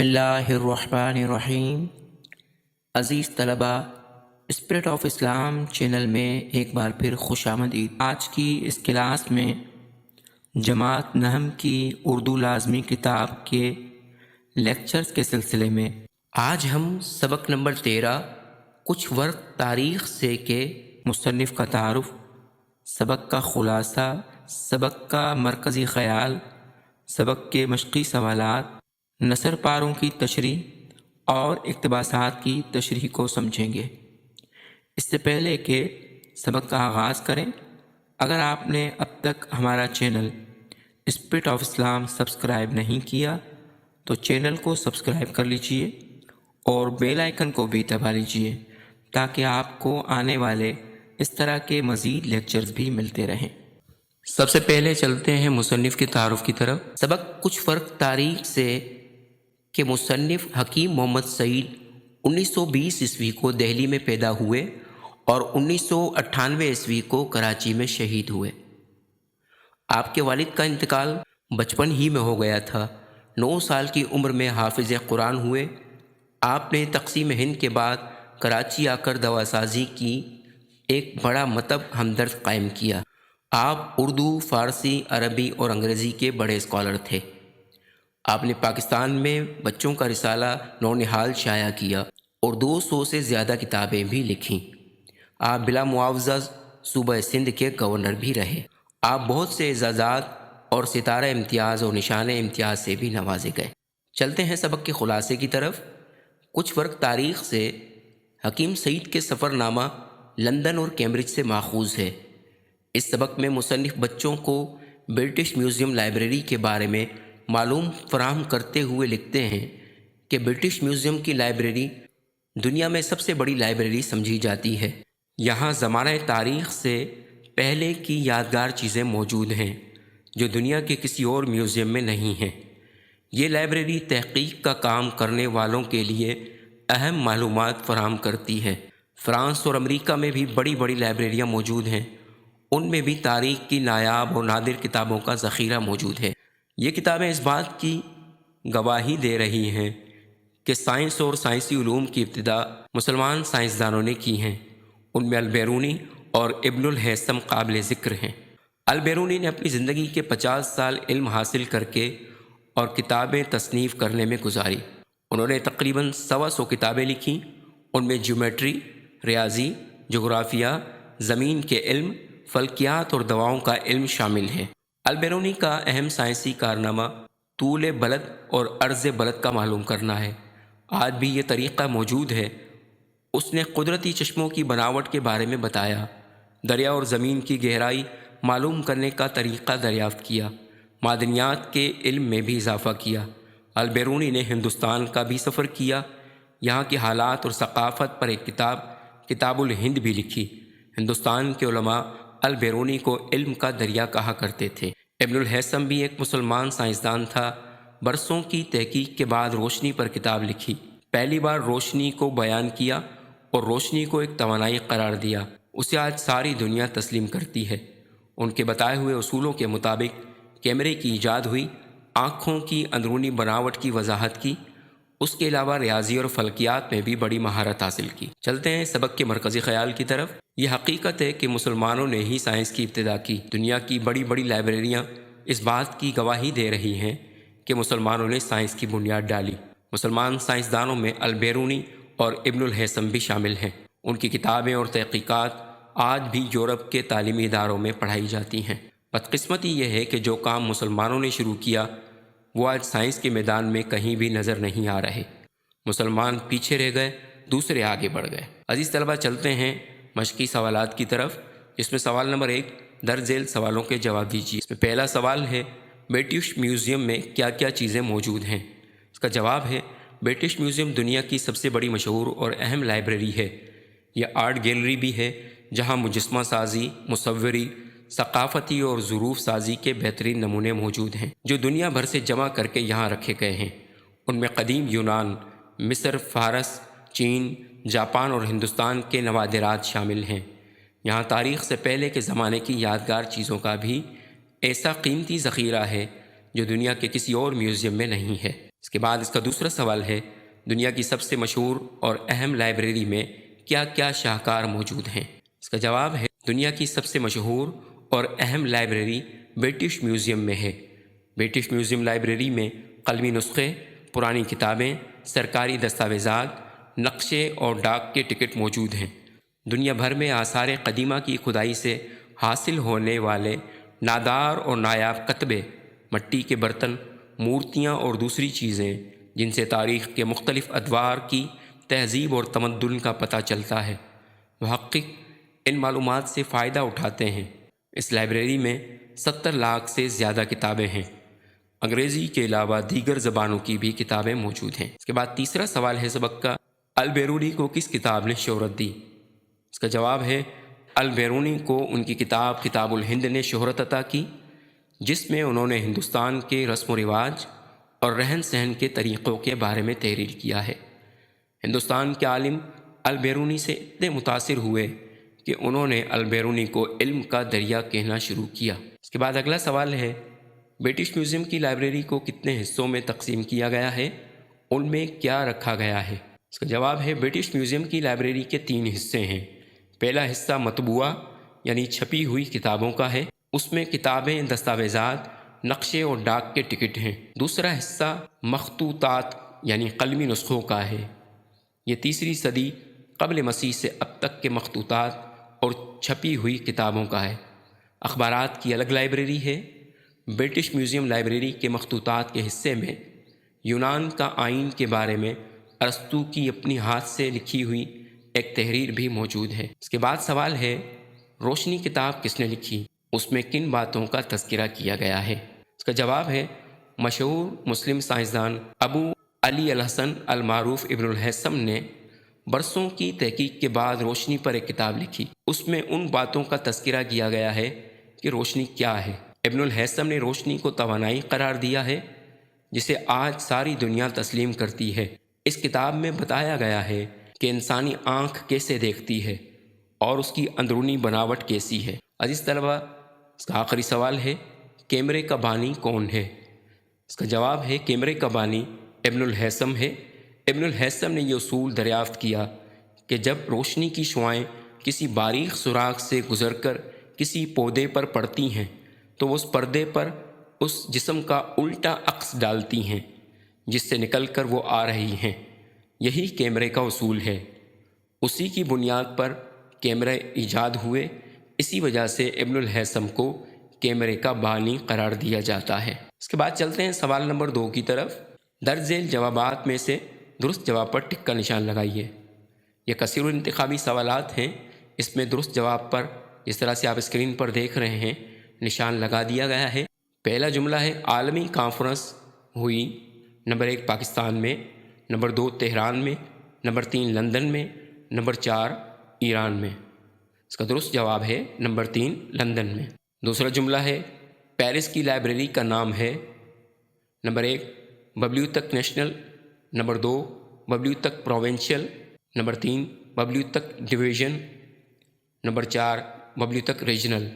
بسم اللہ الرحمن الرحیم۔ عزیز طلباء، اسپرٹ آف اسلام چینل میں ایک بار پھر خوش آمدید۔ آج کی اس کلاس میں جماعت نحم کی اردو لازمی کتاب کے لیکچرز کے سلسلے میں آج ہم سبق نمبر 13 کچھ ورق تاریخ سے کے مصنف کا تعارف، سبق کا خلاصہ، سبق کا مرکزی خیال، سبق کے مشقی سوالات، نثر پاروں کی تشریح اور اقتباسات کی تشریح کو سمجھیں گے۔ اس سے پہلے کہ سبق کا آغاز کریں، اگر آپ نے اب تک ہمارا channel spirit of Islam subscribe نہیں کیا تو چینل کو سبسکرائب کر لیجئے اور بیل آئیکن کو بھی دبا لیجئے تاکہ آپ کو آنے والے اس طرح کے مزید لیکچرز بھی ملتے رہیں۔ سب سے پہلے چلتے ہیں مصنف کے تعارف کی طرف۔ سبق کچھ فرق تاریخ سے کہ مصنف حکیم محمد سعید 1920 عیسوی کو دہلی میں پیدا ہوئے اور 1998 عیسوی کو کراچی میں شہید ہوئے۔ آپ کے والد کا انتقال بچپن ہی میں ہو گیا تھا۔ 9 سال کی عمر میں حافظ قرآن ہوئے۔ آپ نے تقسیم ہند کے بعد کراچی آ کر دوا سازی کی ایک بڑا مکتب ہمدرد قائم کیا۔ آپ اردو، فارسی، عربی اور انگریزی کے بڑے اسکالر تھے۔ آپ نے پاکستان میں بچوں کا رسالہ نونہال شائع کیا اور 200 سے زیادہ کتابیں بھی لکھیں۔ آپ بلا معاوضہ صوبہ سندھ کے گورنر بھی رہے۔ آپ بہت سے اعزازات اور ستارہ امتیاز اور نشان امتیاز سے بھی نوازے گئے۔ چلتے ہیں سبق کے خلاصے کی طرف۔ کچھ فرق تاریخ سے حکیم سعید کے سفر نامہ لندن اور کیمبرج سے ماخوذ ہے۔ اس سبق میں مصنف بچوں کو برٹش میوزیم لائبریری کے بارے میں معلوم فراہم کرتے ہوئے لکھتے ہیں کہ برٹش میوزیم کی لائبریری دنیا میں سب سے بڑی لائبریری سمجھی جاتی ہے۔ یہاں زمانہ تاریخ سے پہلے کی یادگار چیزیں موجود ہیں جو دنیا کے کسی اور میوزیم میں نہیں ہیں۔ یہ لائبریری تحقیق کا کام کرنے والوں کے لیے اہم معلومات فراہم کرتی ہے۔ فرانس اور امریکہ میں بھی بڑی بڑی لائبریریاں موجود ہیں۔ ان میں بھی تاریخ کی نایاب اور نادر کتابوں کا ذخیرہ موجود ہے۔ یہ کتابیں اس بات کی گواہی دے رہی ہیں کہ سائنس اور سائنسی علوم کی ابتدا مسلمان سائنسدانوں نے کی ہیں۔ ان میں البیرونی اور ابن الہیثم قابل ذکر ہیں۔ البیرونی نے اپنی زندگی کے 50 سال علم حاصل کر کے اور کتابیں تصنیف کرنے میں گزاری۔ انہوں نے تقریباً 125 کتابیں لکھیں۔ ان میں جیومیٹری، ریاضی، جغرافیہ، زمین کے علم، فلکیات اور دواؤں کا علم شامل ہے۔ البیرونی کا اہم سائنسی کارنامہ طول بلد اور عرض بلد کا معلوم کرنا ہے۔ آج بھی یہ طریقہ موجود ہے۔ اس نے قدرتی چشموں کی بناوٹ کے بارے میں بتایا، دریا اور زمین کی گہرائی معلوم کرنے کا طریقہ دریافت کیا، معدنیات کے علم میں بھی اضافہ کیا۔ البیرونی نے ہندوستان کا بھی سفر کیا، یہاں کے حالات اور ثقافت پر ایک کتاب الہند بھی لکھی۔ ہندوستان کے علماء البیرونی کو علم کا دریا کہا کرتے تھے۔ ابن الہیثم بھی ایک مسلمان سائنسدان تھا۔ برسوں کی تحقیق کے بعد روشنی پر کتاب لکھی، پہلی بار روشنی کو بیان کیا اور روشنی کو ایک توانائی قرار دیا۔ اسے آج ساری دنیا تسلیم کرتی ہے۔ ان کے بتائے ہوئے اصولوں کے مطابق کیمرے کی ایجاد ہوئی، آنکھوں کی اندرونی بناوٹ کی وضاحت کی۔ اس کے علاوہ ریاضی اور فلکیات میں بھی بڑی مہارت حاصل کی۔ چلتے ہیں سبق کے مرکزی خیال کی طرف۔ یہ حقیقت ہے کہ مسلمانوں نے ہی سائنس کی ابتدا کی۔ دنیا کی بڑی بڑی لائبریریاں اس بات کی گواہی دے رہی ہیں کہ مسلمانوں نے سائنس کی بنیاد ڈالی۔ مسلمان سائنسدانوں میں البیرونی اور ابن الہیثم بھی شامل ہیں۔ ان کی کتابیں اور تحقیقات آج بھی یورپ کے تعلیمی اداروں میں پڑھائی جاتی ہیں۔ بدقسمتی یہ ہے کہ جو کام مسلمانوں نے شروع کیا وہ آج سائنس کے میدان میں کہیں بھی نظر نہیں آ رہے۔ مسلمان پیچھے رہ گئے، دوسرے آگے بڑھ گئے۔ عزیز طلبہ، چلتے ہیں مشقی سوالات کی طرف، جس میں سوال نمبر 1 درج ذیل سوالوں کے جواب دیجیے۔ اس میں پہلا سوال ہے، برٹش میوزیم میں کیا کیا چیزیں موجود ہیں؟ اس کا جواب ہے، برٹش میوزیم دنیا کی سب سے بڑی مشہور اور اہم لائبریری ہے۔ یہ آرٹ گیلری بھی ہے جہاں مجسمہ سازی، مصوری، ثقافتی اور ظروف سازی کے بہترین نمونے موجود ہیں جو دنیا بھر سے جمع کر کے یہاں رکھے گئے ہیں۔ ان میں قدیم یونان، مصر، فارس، چین، جاپان اور ہندوستان کے نوادرات شامل ہیں۔ یہاں تاریخ سے پہلے کے زمانے کی یادگار چیزوں کا بھی ایسا قیمتی ذخیرہ ہے جو دنیا کے کسی اور میوزیم میں نہیں ہے۔ اس کے بعد اس کا دوسرا سوال ہے، دنیا کی سب سے مشہور اور اہم لائبریری میں کیا کیا شاہکار موجود ہیں؟ اس کا جواب ہے، دنیا کی سب سے مشہور اور اہم لائبریری برٹش میوزیم میں ہے۔ برٹش میوزیم لائبریری میں قلمی نسخے، پرانی کتابیں، سرکاری دستاویزات، نقشے اور ڈاک کے ٹکٹ موجود ہیں۔ دنیا بھر میں آثار قدیمہ کی کھدائی سے حاصل ہونے والے نادار اور نایاب کتبے، مٹی کے برتن، مورتیاں اور دوسری چیزیں جن سے تاریخ کے مختلف ادوار کی تہذیب اور تمدن کا پتہ چلتا ہے، محقق ان معلومات سے فائدہ اٹھاتے ہیں۔ اس لائبریری میں 70 لاکھ سے زیادہ کتابیں ہیں۔ انگریزی کے علاوہ دیگر زبانوں کی بھی کتابیں موجود ہیں۔ اس کے بعد تیسرا سوال ہے سبق کا، البیرونی کو کس کتاب نے شہرت دی؟ اس کا جواب ہے، البیرونی کو ان کی کتاب کتاب الہند نے شہرت عطا کی، جس میں انہوں نے ہندوستان کے رسم و رواج اور رہن سہن کے طریقوں کے بارے میں تحریر کیا ہے۔ ہندوستان کے عالم البیرونی سے اتنے متاثر ہوئے کہ انہوں نے البیرونی کو علم کا دریا کہنا شروع کیا۔ اس کے بعد اگلا سوال ہے، برٹش میوزیم کی لائبریری کو کتنے حصوں میں تقسیم کیا گیا ہے؟ ان میں کیا رکھا گیا ہے؟ اس کا جواب ہے، برٹش میوزیم کی لائبریری کے 3 حصے ہیں۔ پہلا حصہ مطبوعہ یعنی چھپی ہوئی کتابوں کا ہے، اس میں کتابیں، دستاویزات، نقشے اور ڈاک کے ٹکٹ ہیں۔ دوسرا حصہ مخطوطات یعنی قلمی نسخوں کا ہے، یہ 3 صدی قبل مسیح سے اب تک کے مخطوطات اور چھپی ہوئی کتابوں کا ہے۔ اخبارات کی الگ لائبریری ہے۔ برٹش میوزیم لائبریری کے مخطوطات کے حصے میں یونان کا آئین کے بارے میں ارسطو کی اپنی ہاتھ سے لکھی ہوئی ایک تحریر بھی موجود ہے۔ اس کے بعد سوال ہے، روشنی کتاب کس نے لکھی؟ اس میں کن باتوں کا تذکرہ کیا گیا ہے؟ اس کا جواب ہے، مشہور مسلم سائنسدان ابو علی الحسن المعروف ابن الہیثم نے برسوں کی تحقیق کے بعد روشنی پر ایک کتاب لکھی۔ اس میں ان باتوں کا تذکرہ کیا گیا ہے کہ روشنی کیا ہے۔ ابن الہیثم نے روشنی کو توانائی قرار دیا ہے جسے آج ساری دنیا تسلیم کرتی ہے۔ اس کتاب میں بتایا گیا ہے کہ انسانی آنکھ کیسے دیکھتی ہے اور اس کی اندرونی بناوٹ کیسی ہے۔ عزیز طلبہ، اس کا آخری سوال ہے، کیمرے کا بانی کون ہے؟ اس کا جواب ہے، کیمرے کا بانی ابن الہیثم ہے۔ ابن الہیثم نے یہ اصول دریافت کیا کہ جب روشنی کی شعاعیں کسی باریک سوراخ سے گزر کر کسی پودے پر پڑتی ہیں تو وہ اس پردے پر اس جسم کا الٹا عکس ڈالتی ہیں جس سے نکل کر وہ آ رہی ہیں۔ یہی کیمرے کا اصول ہے۔ اسی کی بنیاد پر کیمرے ایجاد ہوئے۔ اسی وجہ سے ابن الہیثم کو کیمرے کا بانی قرار دیا جاتا ہے۔ اس کے بعد چلتے ہیں سوال نمبر 2 کی طرف۔ درج ذیل جوابات میں سے درست جواب پر ٹک کا نشان لگائیے۔ یہ کثیر الانتخابی سوالات ہیں، اس میں درست جواب پر جس طرح سے آپ اسکرین پر دیکھ رہے ہیں نشان لگا دیا گیا ہے۔ پہلا جملہ ہے، عالمی کانفرنس ہوئی نمبر 1 پاکستان میں، نمبر 2 تہران میں، نمبر 3 لندن میں، نمبر 4 ایران میں۔ اس کا درست جواب ہے نمبر 3 لندن میں۔ دوسرا جملہ ہے، پیرس کی لائبریری کا نام ہے، نمبر 1 ببلیوتک نیشنل، نمبر 2 ببلیوتک پروونشل، نمبر 3 ببلیوتک ڈویژن، نمبر 4 ببلیوتک ریجنل۔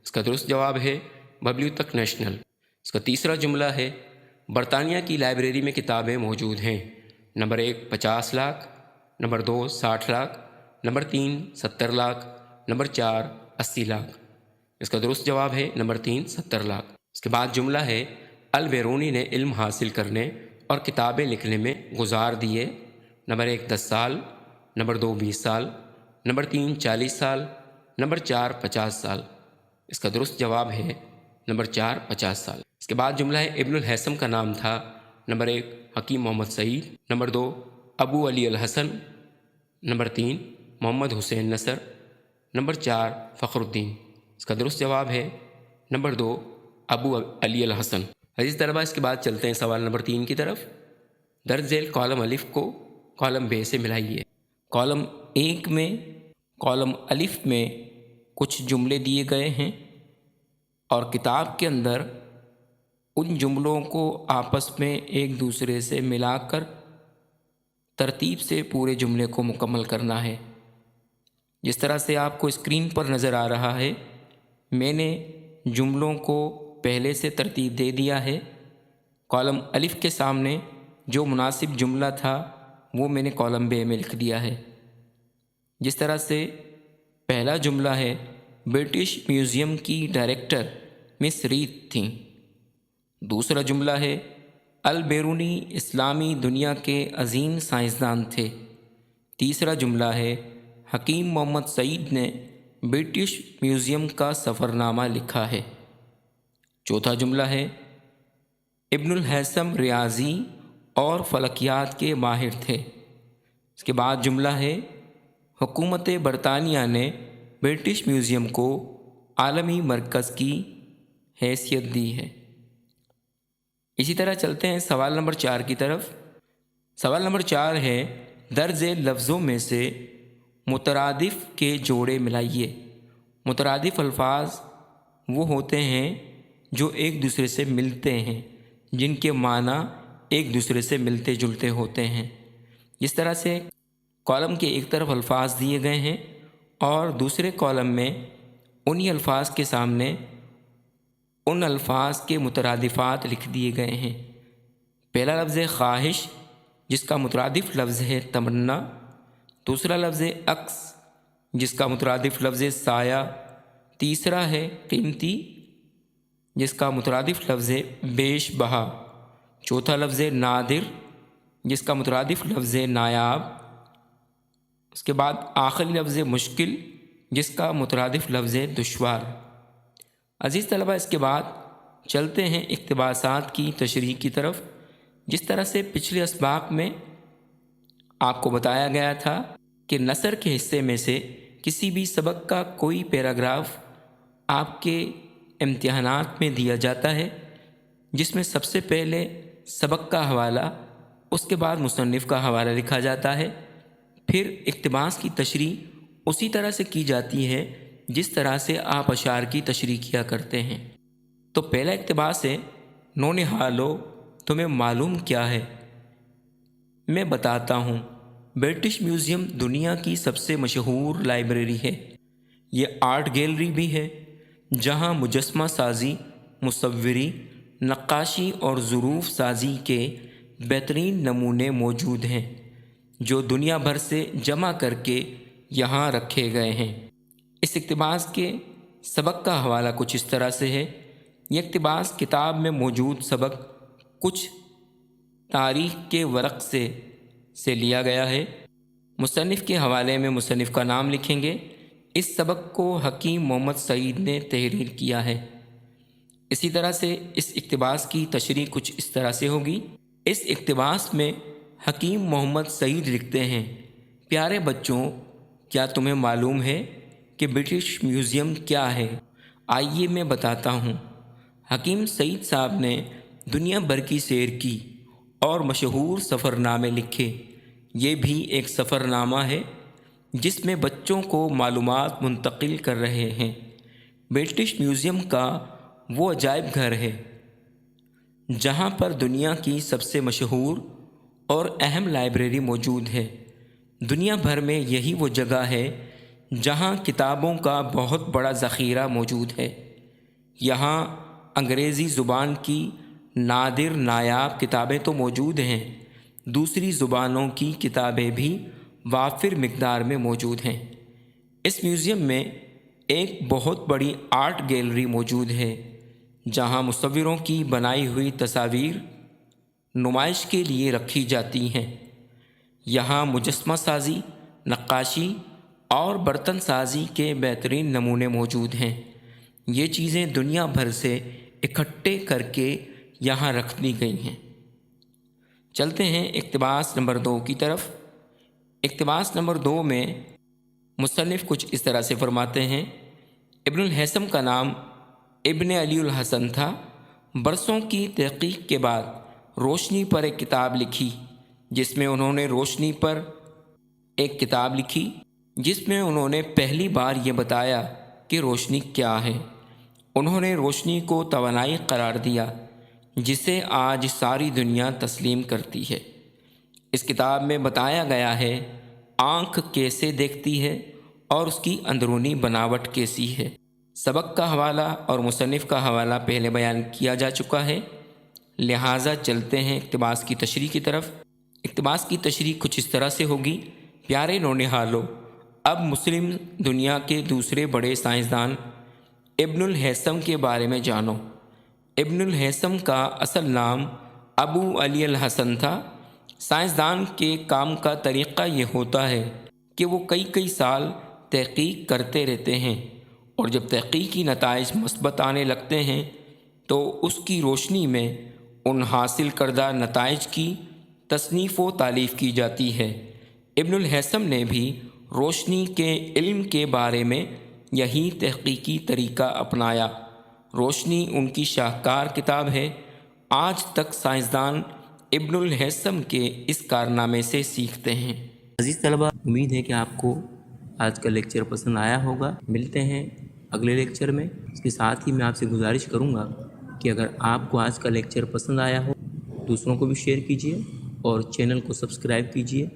اس کا درست جواب ہے ببلیوتک نیشنل۔ اس کا تیسرا جملہ ہے، برطانیہ کی لائبریری میں کتابیں موجود ہیں، number 1 50 lakh, number 2 60 lakh, number 3 70 lakh, number 4 80 lakh. اس کا درست جواب ہے نمبر 3 70 لاکھ۔ اس کے بعد جملہ ہے، البیرونی نے علم حاصل کرنے اور کتابیں لکھنے میں گزار دیے، نمبر 1 10 سال، نمبر 2 20 سال، نمبر 3 40 سال، نمبر 4 50 سال۔ اس کا درست جواب ہے نمبر 4 50 سال۔ اس کے بعد جملہ ہے، ابن الہیثم کا نام تھا، نمبر 1 حکیم محمد سعید، نمبر 2 ابو علی الحسن، نمبر 3 محمد حسین نصر، نمبر 4 فخر الدین۔ اس کا درست جواب ہے نمبر 2 ابو علی الحسن۔ عزیز طلبہ، اس کے بعد چلتے ہیں سوال نمبر 3 کی طرف۔ درج ذیل کالم الف کو کالم ب سے ملائیے۔ کالم 1 میں کالم الف میں کچھ جملے دیے گئے ہیں اور کتاب کے اندر ان جملوں کو آپس میں ایک دوسرے سے ملا کر ترتیب سے پورے جملے کو مکمل کرنا ہے۔ جس طرح سے آپ کو اسکرین پر نظر آ رہا ہے، میں نے جملوں کو پہلے سے ترتیب دے دیا ہے۔ کالم الف کے سامنے جو مناسب جملہ تھا وہ میں نے کالم بے میں لکھ دیا ہے۔ جس طرح سے پہلا جملہ ہے برٹش میوزیم کی ڈائریکٹر مس ریت تھیں۔ دوسرا جملہ ہے البیرونی اسلامی دنیا کے عظیم سائنسدان تھے۔ تیسرا جملہ ہے حکیم محمد سعید نے برٹش میوزیم کا سفرنامہ لکھا ہے۔ چوتھا جملہ ہے ابن الہیثم ریاضی اور فلکیات کے ماہر تھے۔ اس کے بعد جملہ ہے حکومت برطانیہ نے برٹش میوزیم کو عالمی مرکز کی حیثیت دی ہے۔ اسی طرح چلتے ہیں سوال نمبر 4 کی طرف۔ سوال نمبر 4 ہے درج لفظوں میں سے مترادف کے جوڑے ملائیے۔ مترادف الفاظ وہ ہوتے ہیں جو ایک دوسرے سے ملتے ہیں، جن کے معنی ایک دوسرے سے ملتے جلتے ہوتے ہیں۔ جس طرح سے کالم کے ایک طرف الفاظ دیے گئے ہیں اور دوسرے کالم میں انہی الفاظ کے سامنے ان الفاظ کے مترادفات لکھ دیے گئے ہیں۔ پہلا لفظ ہے خواہش، جس کا مترادف لفظ ہے تمنا۔ دوسرا لفظ ہے عکس، جس کا مترادف لفظ ہے سایہ۔ تیسرا ہے قیمتی، جس کا مترادف لفظ ہے بیش بہا۔ چوتھا لفظ ہے نادر، جس کا مترادف لفظ ہے نایاب۔ اس کے بعد آخری لفظ ہے مشکل، جس کا مترادف لفظ ہے دشوار۔ عزیز طلبہ، اس کے بعد چلتے ہیں اقتباسات کی تشریح کی طرف۔ جس طرح سے پچھلے اسباق میں آپ کو بتایا گیا تھا کہ نثر کے حصے میں سے کسی بھی سبق کا کوئی پیراگراف آپ کے امتحانات میں دیا جاتا ہے، جس میں سب سے پہلے سبق کا حوالہ، اس کے بعد مصنف کا حوالہ لکھا جاتا ہے، پھر اقتباس کی تشریح اسی طرح سے کی جاتی ہے جس طرح سے آپ اشعار کی تشریح کیا کرتے ہیں۔ تو پہلا اقتباس ہے نونہالو تمہیں معلوم کیا ہے؟ میں بتاتا ہوں، برٹش میوزیم دنیا کی سب سے مشہور لائبریری ہے۔ یہ آرٹ گیلری بھی ہے جہاں مجسمہ سازی، مصوری، نقاشی اور ظروف سازی کے بہترین نمونے موجود ہیں جو دنیا بھر سے جمع کر کے یہاں رکھے گئے ہیں۔ اس اقتباس کے سبق کا حوالہ کچھ اس طرح سے ہے۔ یہ اقتباس کتاب میں موجود سبق کچھ تاریخ کے ورق سے لیا گیا ہے۔ مصنف کے حوالے میں مصنف کا نام لکھیں گے۔ اس سبق کو حکیم محمد سعید نے تحریر کیا ہے۔ اسی طرح سے اس اقتباس کی تشریح کچھ اس طرح سے ہوگی۔ اس اقتباس میں حکیم محمد سعید لکھتے ہیں، پیارے بچوں، کیا تمہیں معلوم ہے کہ برٹش میوزیم کیا ہے؟ آئیے میں بتاتا ہوں۔ حکیم سعید صاحب نے دنیا بھر کی سیر کی اور مشہور سفر نامے لکھے۔ یہ بھی ایک سفر نامہ ہے جس میں بچوں کو معلومات منتقل کر رہے ہیں۔ برٹش میوزیم کا وہ عجائب گھر ہے جہاں پر دنیا کی سب سے مشہور اور اہم لائبریری موجود ہے۔ دنیا بھر میں یہی وہ جگہ ہے جہاں کتابوں کا بہت بڑا ذخیرہ موجود ہے۔ یہاں انگریزی زبان کی نادر نایاب کتابیں تو موجود ہیں، دوسری زبانوں کی کتابیں بھی وافر مقدار میں موجود ہیں۔ اس میوزیم میں ایک بہت بڑی آرٹ گیلری موجود ہے جہاں مصوروں کی بنائی ہوئی تصاویر نمائش کے لیے رکھی جاتی ہیں۔ یہاں مجسمہ سازی، نقاشی اور برتن سازی کے بہترین نمونے موجود ہیں۔ یہ چیزیں دنیا بھر سے اکٹھے کر کے یہاں رکھ دی گئی ہیں۔ چلتے ہیں اقتباس نمبر 2 کی طرف۔ اقتباس نمبر 2 میں مصنف کچھ اس طرح سے فرماتے ہیں، ابن الہیثم کا نام ابن علی الحسن تھا۔ برسوں کی تحقیق کے بعد روشنی پر ایک کتاب لکھی جس میں انہوں نے پہلی بار یہ بتایا کہ روشنی کیا ہے۔ انہوں نے روشنی کو توانائی قرار دیا جسے آج ساری دنیا تسلیم کرتی ہے۔ اس کتاب میں بتایا گیا ہے آنکھ کیسے دیکھتی ہے اور اس کی اندرونی بناوٹ کیسی ہے۔ سبق کا حوالہ اور مصنف کا حوالہ پہلے بیان کیا جا چکا ہے۔ لہٰذا چلتے ہیں اقتباس کی تشریح کی طرف۔ اقتباس کی تشریح کچھ اس طرح سے ہوگی۔ پیارے نونہالو، اب مسلم دنیا کے دوسرے بڑے سائنسدان ابن الہیثم کے بارے میں جانو۔ ابن الہیثم کا اصل نام ابو علی الحسن تھا۔ سائنسدان کے کام کا طریقہ یہ ہوتا ہے کہ وہ کئی سال تحقیق کرتے رہتے ہیں، اور جب تحقیقی نتائج مثبت آنے لگتے ہیں تو اس کی روشنی میں ان حاصل کردہ نتائج کی تصنیف و تالیف کی جاتی ہے۔ ابن الہیثم نے بھی روشنی کے علم کے بارے میں یہی تحقیقی طریقہ اپنایا۔ روشنی ان کی شاہکار کتاب ہے۔ آج تک سائنسدان ابن الہیثم کے اس کارنامے سے سیکھتے ہیں۔ عزیز طلبہ، امید ہے کہ آپ کو آج کا لیکچر پسند آیا ہوگا۔ ملتے ہیں اگلے لیکچر میں۔ اس کے ساتھ ہی میں آپ سے گزارش کروں گا کہ اگر آپ کو آج کا لیکچر پسند آیا ہو دوسروں کو بھی شیئر کیجیے اور چینل کو سبسکرائب کیجیے